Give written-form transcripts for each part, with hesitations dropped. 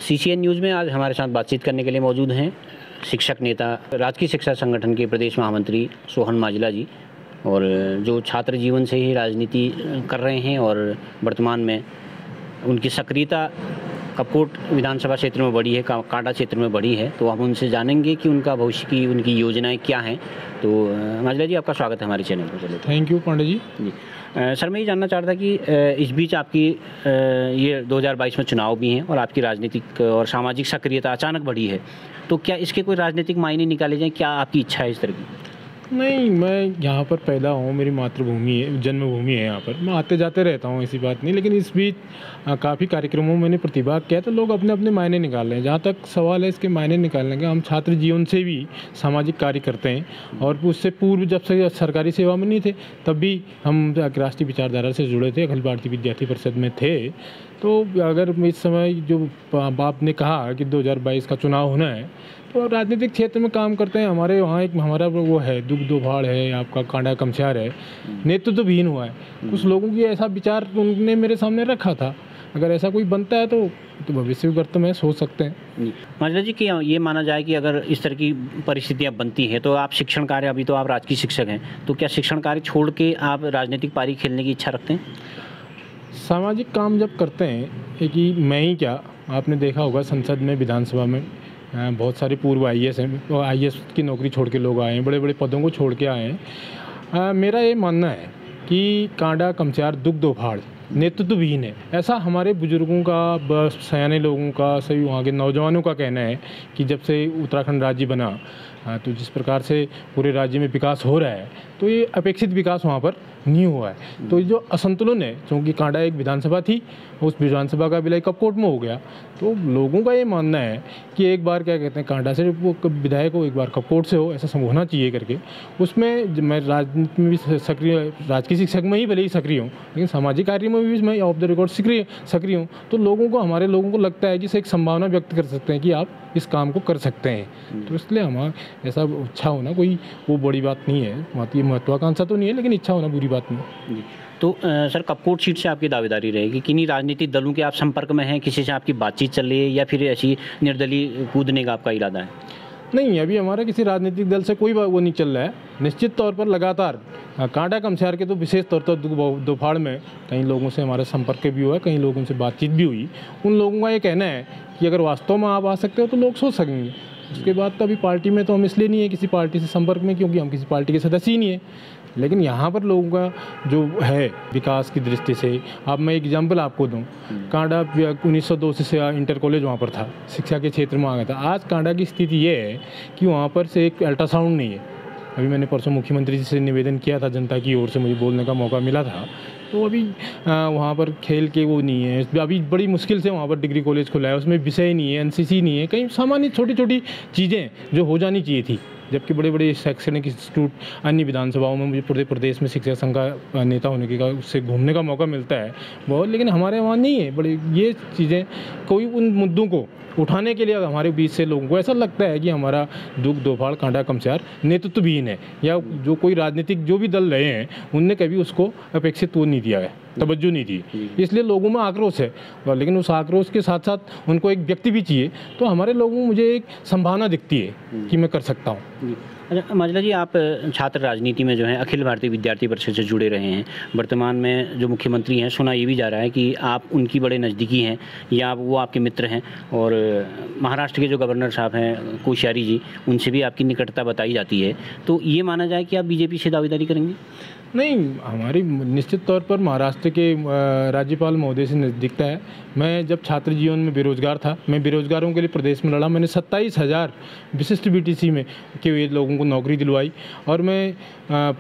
CCN news में आज हमारे साथ बातचीत करने के लिए मौजूद हैं शिक्षक नेता, राजकीय शिक्षा संगठन के प्रदेश महामंत्री सोहन माजला जी, और जो छात्र जीवन से ही राजनीति कर रहे हैं और वर्तमान में उनकी सक्रियता कपकोट विधानसभा क्षेत्र में बढ़ी है, कांडा क्षेत्र में बढ़ी है। तो हम उनसे जानेंगे कि उनका भविष्य की उनकी योजनाएं क्या हैं। तो माजला जी, आपका स्वागत है हमारे चैनल पर। चलिए, thank you Pandey ji. Sir, मैं ये जानना चाह रहा था कि इस बीच आपकी ये 2022 में चुनाव भी हैं और आपकी राजनीतिक और सामाजिक सक्रियता अचानक बढ़ी है, तो क्या इसके कोई राजनीतिक मायने निकाले जाएँ? क्या आपकी इच्छा है इस तरह की? नहीं, मैं यहाँ पर पैदा हूँ, मेरी मातृभूमि है, जन्मभूमि है यहाँ पर, मैं आते जाते रहता हूँ, ऐसी बात नहीं। लेकिन इस बीच काफ़ी कार्यक्रमों में मैंने प्रतिभाग किया, तो लोग अपने अपने मायने निकाल रहे हैं। जहाँ तक सवाल है इसके मायने निकालने का, हम छात्र जीवन से भी सामाजिक कार्य करते हैं और उससे पूर्व जब से सरकारी सेवा में नहीं थे तब भी हम राष्ट्रीय विचारधारा से जुड़े थे, अखिल भारतीय विद्यार्थी परिषद में थे। तो अगर इस समय जो बाप ने कहा कि 2022 का चुनाव होना है, तो राजनीतिक क्षेत्र में काम करते हैं। हमारे वहाँ एक हमारा वो है, दुग दोभाड़ है, आपका कांडा कमस्यार है, नेतृत्व विहीन हुआ है। कुछ लोगों की ऐसा विचार उन्होंने मेरे सामने रखा था, अगर ऐसा कोई बनता है तो भविष्य वर्त में सोच सकते हैं। माजला जी, कि ये माना जाए कि अगर इस तरह की परिस्थितियाँ बनती हैं तो आप शिक्षण कार्य, अभी तो आप राजकीय शिक्षक हैं, तो क्या शिक्षण कार्य छोड़ के आप राजनीतिक पारी खेलने की इच्छा रखते हैं? सामाजिक काम जब करते हैं कि मैं ही क्या, आपने देखा होगा संसद में, विधानसभा में बहुत सारे पूर्व आईएएस हैं, आईएएस की नौकरी छोड़ के लोग आए हैं, बड़े बड़े पदों को छोड़ के आए हैं। मेरा ये मानना है कि कांडा कमस्यार दुग दोभाड़ नेतृत्व विहीन है, ऐसा हमारे बुजुर्गों का, सयाने लोगों का, सभी वहाँ के नौजवानों का कहना है कि जब से उत्तराखंड राज्य बना तो जिस प्रकार से पूरे राज्य में विकास हो रहा है, तो ये अपेक्षित विकास वहाँ पर नहीं हुआ है। तो जो असंतुलन है, क्योंकि कांडा एक विधानसभा थी, उस विधानसभा का विलय कपकोट में हो गया, तो लोगों का ये मानना है कि एक बार क्या कहते हैं, कांडा से वो विधायक हो, एक बार कपकोट से हो, ऐसा सब होना चाहिए करके। उसमें मैं राजनीति में भी सक्रिय, राजकीय शिक्षक में ही भले ही सक्रिय हूँ, लेकिन सामाजिक कार्य में भी मैं ऑफ द रिकॉर्ड सक्रिय हूँ। तो लोगों को, हमारे लोगों को लगता है कि इसे एक संभावना व्यक्त कर सकते हैं कि आप इस काम को कर सकते हैं। तो इसलिए हमारा ऐसा इच्छा होना कोई वो बड़ी बात नहीं है, ये महत्वाकांक्षा तो नहीं है, लेकिन इच्छा होना बुरी बात नहीं है। तो सर, कपकोट सीट से आपकी दावेदारी रहेगी, किन्हीं राजनीतिक दलों के आप संपर्क में हैं, किसी से आपकी बातचीत चल रही है, या फिर ऐसी निर्दलीय कूदने का आपका इरादा है? नहीं, अभी हमारा किसी राजनीतिक दल से कोई वो नहीं चल रहा है। निश्चित तौर पर लगातार कांडा कमस्यार के तो विशेष तौर पर दोपहर में कई लोगों से हमारा संपर्क भी हुआ है, कई लोगों से बातचीत भी हुई। उन लोगों का ये कहना है कि अगर वास्तव में आप आ सकते हो तो लोग सोच सकेंगे। उसके बाद तो अभी पार्टी में तो हम इसलिए नहीं है किसी पार्टी से संपर्क में, क्योंकि हम किसी पार्टी के सदस्य ही नहीं है। लेकिन यहाँ पर लोगों का जो है विकास की दृष्टि से, अब मैं एग्जांपल आपको दूं, कांडा 1902 से इंटर कॉलेज वहाँ पर था, शिक्षा के क्षेत्र में आ गया था। आज कांडा की स्थिति ये है कि वहाँ पर से एक अल्ट्रासाउंड नहीं है। अभी मैंने परसों मुख्यमंत्री जी से निवेदन किया था, जनता की ओर से मुझे बोलने का मौका मिला था। तो अभी वहाँ पर खेल के वो नहीं है, अभी बड़ी मुश्किल से वहाँ पर डिग्री कॉलेज खुला है, उसमें विषय नहीं है, एनसीसी नहीं है, कई सामान्य छोटी छोटी चीज़ें जो हो जानी चाहिए थी। जबकि बड़े बड़े शैक्षणिक इंस्टीट्यूट अन्य विधानसभाओं में, मुझे पूरे प्रदेश में शिक्षक संघ का नेता होने के का उससे घूमने का मौका मिलता है बहुत, लेकिन हमारे वहाँ नहीं है। बड़ी ये चीज़ें, कोई उन मुद्दों को उठाने के लिए हमारे बीच से लोगों को ऐसा लगता है कि हमारा दुग दोभाड़ कांडा कमस्यार नेतृत्वविहीन है, या जो कोई राजनीतिक जो भी दल रहे हैं उनने कभी उसको अपेक्षित वो नहीं दिया है, तवज्जो नहीं दी, इसलिए लोगों में आक्रोश है। लेकिन उस आक्रोश के साथ साथ उनको एक व्यक्ति भी चाहिए। तो हमारे लोगों में मुझे एक संभावना दिखती है कि मैं कर सकता हूँ। अच्छा माजला जी, आप छात्र राजनीति में जो है अखिल भारतीय विद्यार्थी परिषद से जुड़े रहे हैं। वर्तमान में जो मुख्यमंत्री हैं, सुना ये भी जा रहा है कि आप उनकी बड़े नज़दीकी हैं, या वो आपके मित्र हैं, और महाराष्ट्र के जो गवर्नर साहब हैं कोश्यारी जी, उनसे भी आपकी निकटता बताई जाती है। तो ये माना जाए कि आप बीजेपी से दावेदारी करेंगे? नहीं, हमारी निश्चित तौर पर महाराष्ट्र के राज्यपाल महोदय से नज़दीकता है। मैं जब छात्र जीवन में बेरोजगार था, मैं बेरोजगारों के लिए प्रदेश में लड़ा। मैंने 27,000 विशिष्ट बीटीसी में के लोगों को नौकरी दिलवाई। और मैं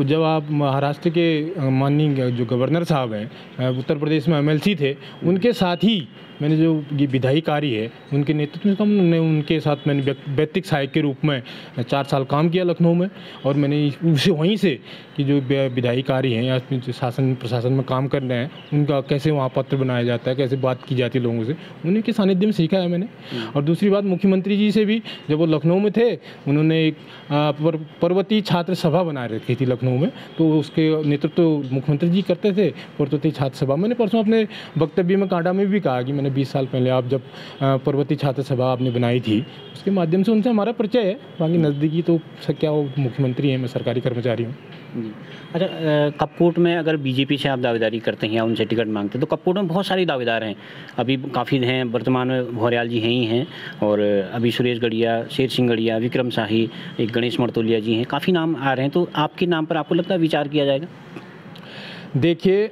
जब आप महाराष्ट्र के माननीय जो गवर्नर साहब हैं, उत्तर प्रदेश में एमएलसी थे, उनके साथ ही मैंने जो ये विधायी कार्य है उनके नेतृत्व में उनके साथ मैंने व्यक्तिक सहायक के रूप में 4 साल काम किया लखनऊ में। और मैंने उसे वहीं से कि जो विधायी कार्य हैं या शासन प्रशासन में काम करने करने हैं, उनका कैसे वहाँ पत्र बनाया जाता है, कैसे बात की जाती है लोगों से, उन्हीं के सानिध्य में सीखा है मैंने। और दूसरी बात, मुख्यमंत्री जी से भी जब वो लखनऊ में थे, उन्होंने एक पर्वतीय छात्र सभा बना रखी थी लखनऊ में, तो उसके नेतृत्व मुख्यमंत्री जी करते थे, पर्वतीय छात्र सभा। मैंने परसों अपने वक्तव्य में कांडा में भी कहा कि मैंने 20 साल पहले आप जब पर्वतीय छात्र सभा आपने बनाई थी, उसके माध्यम से उनसे हमारा परिचय है। बाकी नज़दीकी तो क्या, वो मुख्यमंत्री हैं, मैं सरकारी कर्मचारी हूँ। अच्छा, कपकोट में अगर बीजेपी से आप दावेदारी करते हैं या उनसे टिकट मांगते हैं, तो कपकोट में बहुत सारे दावेदार हैं, अभी काफ़ी हैं, वर्तमान में भौरियाल जी हैं ही हैं, और अभी सुरेश गढ़िया, शेर सिंह गढ़िया, विक्रम शाही, एक गणेश मर्तोलिया जी हैं, काफ़ी नाम आ रहे हैं। तो आपके नाम पर आपको लगता है विचार किया जाएगा? देखिए,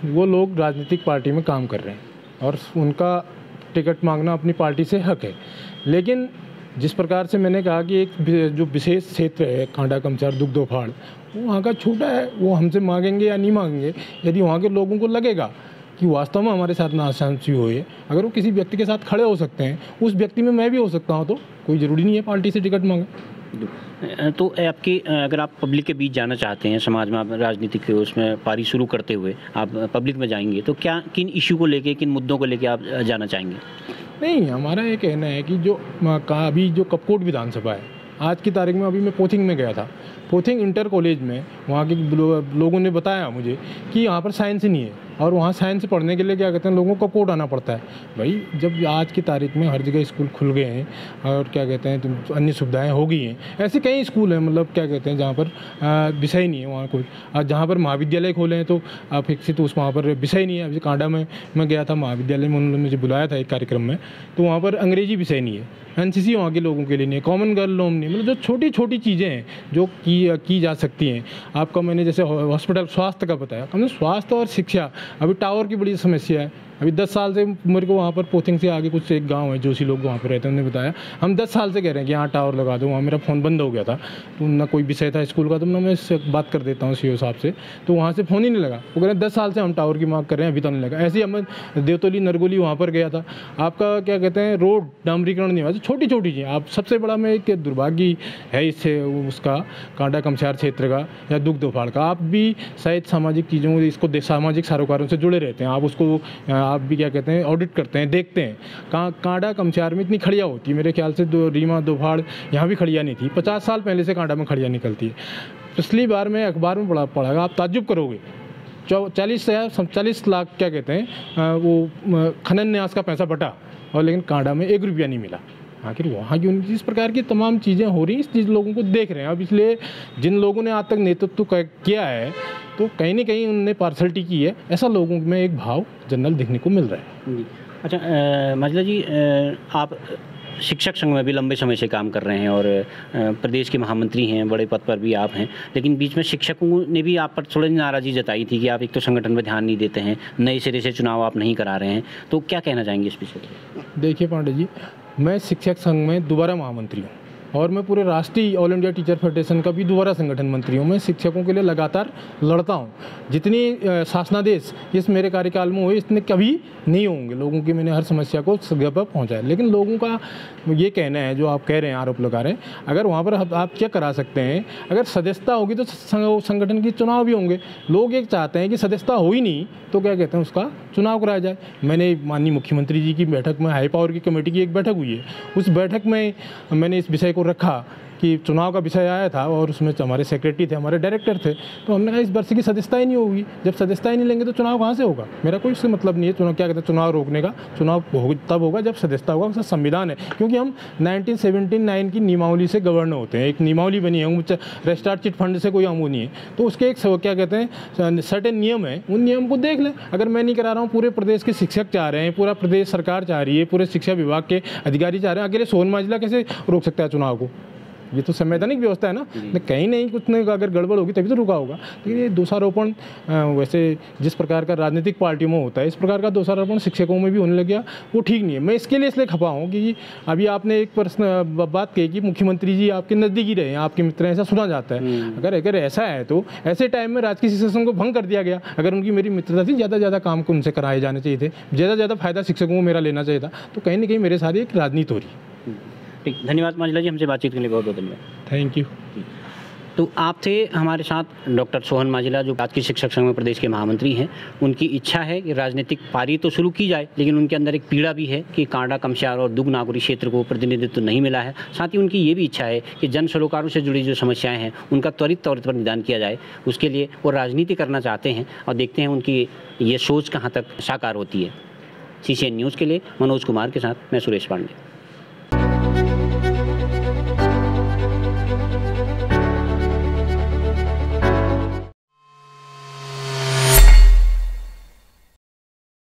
वो लोग राजनीतिक पार्टी में काम कर रहे हैं और उनका टिकट मांगना अपनी पार्टी से हक है, लेकिन जिस प्रकार से मैंने कहा कि एक जो विशेष क्षेत्र है कांडा कमचार दुग दोफाड़, वो वहाँ का छोटा है, वो हमसे मांगेंगे या नहीं मांगेंगे। यदि वहाँ के लोगों को लगेगा कि वास्तव में हमारे साथ नाशांति हुई है, अगर वो किसी व्यक्ति के साथ खड़े हो सकते हैं, उस व्यक्ति में मैं भी हो सकता हूँ, तो कोई ज़रूरी नहीं है पार्टी से टिकट मांगे। तो आपकी, अगर आप पब्लिक के बीच जाना चाहते हैं, समाज में आप राजनीतिक के उसमें पारी शुरू करते हुए आप पब्लिक में जाएंगे, तो क्या किन इशू को लेके, किन मुद्दों को लेके आप जाना चाहेंगे? नहीं, हमारा ये कहना है कि जो अभी जो कपकोट विधानसभा है, आज की तारीख में अभी मैं पोथिंग में गया था, पोथिंग इंटर कॉलेज में, वहाँ के लोगों ने बताया मुझे कि यहाँ पर साइंस नहीं है, और वहाँ साइंस पढ़ने के लिए क्या कहते हैं, लोगों को कपकोट आना पड़ता है। भाई, जब आज की तारीख में हर जगह स्कूल खुल गए हैं और क्या कहते हैं, तो अन्य सुविधाएं हो गई हैं, ऐसे कई स्कूल हैं, मतलब क्या कहते हैं, जहाँ पर विषय नहीं है वहाँ कोई। जहाँ पर महाविद्यालय खोले हैं तो आप विकसित उस वहाँ पर विषय नहीं है। अभी कांडा में मैं गया था, महाविद्यालय में उन्होंने मुझे बुलाया था एक कार्यक्रम में, तो वहाँ पर अंग्रेजी विषय नहीं है, एनसीसी वहाँ के लोगों के लिए नहीं है, कॉमन गर्ल लोम नहीं, मतलब जो छोटी छोटी चीज़ें हैं जो की जा सकती हैं। आपका मैंने जैसे हॉस्पिटल स्वास्थ्य का बताया, हमने स्वास्थ्य और शिक्षा, अभी टावर की बड़ी समस्या है। अभी 10 साल से मेरे को वहाँ पर पोथिंग से आगे कुछ एक गांव है, जोशी लोग वहाँ पर रहते हैं, उन्होंने बताया हम 10 साल से कह रहे हैं कि यहाँ टावर लगा दो। वहाँ मेरा फ़ोन बंद हो गया था, तो ना कोई विषय था स्कूल का, तो मैं इससे बात कर देता हूँ सीओ साहब से, तो वहाँ से फ़ोन ही नहीं लगा। वो कह रहे हैं 10 साल से हम टावर की मांग कर रहे हैं, अभी तो नहीं लगा। ऐसे ही हम देवतोली नरगोली वहाँ पर गया था, आपका क्या कहते हैं, रोड डामरीकरण नहीं हुआ, छोटी छोटी चीज़ें। आप सबसे बड़ा में एक दुर्भाग्य है इससे उसका, कांडा कमचार क्षेत्र का या दुग दोफाड़ का। आप भी शायद सामाजिक चीज़ों, इसको सामाजिक सरोकारों से जुड़े रहते हैं, आप उसको आप भी क्या कहते हैं, ऑडिट करते हैं, देखते हैं। कांडा कमचार में इतनी खड़िया होती है, मेरे ख्याल से रीमा दोफाड़ यहाँ भी खड़िया नहीं थी, 50 साल पहले से कांडा में खड़िया निकलती है। पिछली बार मैं अखबार में पढ़ा, आप ताज्जुब करोगे, 40 लाख क्या कहते हैं वो खनन न्यास का पैसा बटा, और लेकिन कांडा में 1 रुपया नहीं मिला। आखिर वहाँ की उनकी इस प्रकार की तमाम चीज़ें हो रही हैं, इस चीज़ लोगों को देख रहे हैं। अब इसलिए जिन लोगों ने आज तक नेतृत्व किया है, तो कहीं ना कहीं उन्होंने पार्सलिटी की है, ऐसा लोगों में एक भाव जनरल देखने को मिल रहा है। जी, अच्छा, माजला जी, आप शिक्षक संघ में भी लंबे समय से काम कर रहे हैं और प्रदेश के महामंत्री हैं, बड़े पद पर भी आप हैं, लेकिन बीच में शिक्षकों ने भी आप पर थोड़ी नाराज़गी जताई थी कि आप एक तो संगठन में ध्यान नहीं देते हैं, नए सिरे से चुनाव आप नहीं करा रहे हैं, तो क्या कहना चाहेंगे इस विषय पर? देखिए पांडे जी, मैं शिक्षक संघ में दोबारा महामंत्री हूँ और मैं पूरे राष्ट्रीय ऑल इंडिया टीचर फेडरेशन का भी दोबारा संगठन मंत्री हूँ। मैं शिक्षकों के लिए लगातार लड़ता हूँ। जितनी शासनादेश इस मेरे कार्यकाल में हुए, इतने कभी नहीं होंगे। लोगों की मैंने हर समस्या को जगह पर पहुँचाया, लेकिन लोगों का ये कहना है, जो आप कह रहे हैं, आरोप लगा रहे हैं, अगर वहाँ पर आप क्या करा सकते हैं, अगर सदस्यता होगी तो संगठन के चुनाव भी होंगे। लोग ये चाहते हैं कि सदस्यता हो ही नहीं तो क्या कहते हैं, उसका चुनाव कराया जाए। मैंने माननीय मुख्यमंत्री जी की बैठक में, हाई पावर की कमेटी की एक बैठक हुई है, उस बैठक में मैंने इस विषय को रखा कि चुनाव का विषय आया था और उसमें हमारे सेक्रेटरी थे, हमारे डायरेक्टर थे, तो हमने कहा इस वर्ष की सदस्यता ही नहीं होगी। जब सदस्यता ही नहीं लेंगे तो चुनाव कहाँ से होगा? मेरा कोई इससे मतलब नहीं है चुनाव, क्या कहते हैं, चुनाव रोकने का। चुनाव तब होगा जब सदस्यता होगा, उसका संविधान है, क्योंकि हम 1979 की नियमावली से गवर्न होते हैं। एक नियमावली बनी है, रजिस्ट्रार चिट फंड से कोई हम वो नहीं है, तो उसके एक क्या कहते हैं सर्टेन नियम है, उन नियम को देख लें। अगर मैं नहीं करा रहा हूँ, पूरे प्रदेश के शिक्षक चाह रहे हैं, पूरा प्रदेश सरकार चाह रही है, पूरे शिक्षा विभाग के अधिकारी चाह रहे हैं, अकेले सोहन माजला कैसे रोक सकता है चुनाव को? ये तो संवैधानिक व्यवस्था है ना, कहीं नहीं कुछ नहीं, अगर गड़बड़ होगी तभी तो रुका होगा। लेकिन ये दोषारोपण वैसे जिस प्रकार का राजनीतिक पार्टियों में होता है, इस प्रकार का दोषारोपण शिक्षकों में भी होने लग गया, वो ठीक नहीं है। मैं इसके लिए इसलिए खपा हूँ कि अभी आपने एक प्रश्न बात कही कि मुख्यमंत्री जी आपके नज़दीकी रहे हैं, आपके मित्र हैं, ऐसा सुना जाता है। अगर ऐसा है तो ऐसे टाइम में राजकीय शिक्षा संघ को भंग कर दिया गया। अगर उनकी मेरी मित्रता थी, ज़्यादा से ज़्यादा काम को उनसे कराए जाने चाहिए थे, ज़्यादा से ज़्यादा फायदा शिक्षकों को मेरा लेना चाहिए था। तो कहीं ना कहीं मेरे साथ एक राजनीति हो रही है। ठीक, धन्यवाद माजला जी, हमसे बातचीत के लिए बहुत बहुत धन्यवाद। Thank you. तो आप थे हमारे साथ डॉक्टर सोहन माजिला, जो राजकीय शिक्षक संघ में प्रदेश के महामंत्री हैं। उनकी इच्छा है कि राजनीतिक पारी तो शुरू की जाए, लेकिन उनके अंदर एक पीड़ा भी है कि कांडा, कमस्यार और दुग नागौरी क्षेत्र को प्रतिनिधित्व नहीं मिला है। साथ ही उनकी ये भी इच्छा है कि जन सरोकारों से जुड़ी जो समस्याएं हैं उनका त्वरित तौर पर निदान किया जाए। उसके लिए वो राजनीति करना चाहते हैं और देखते हैं उनकी ये सोच कहाँ तक साकार होती है। CCN न्यूज़ के लिए मनोज कुमार के साथ मैं सुरेश पांडे।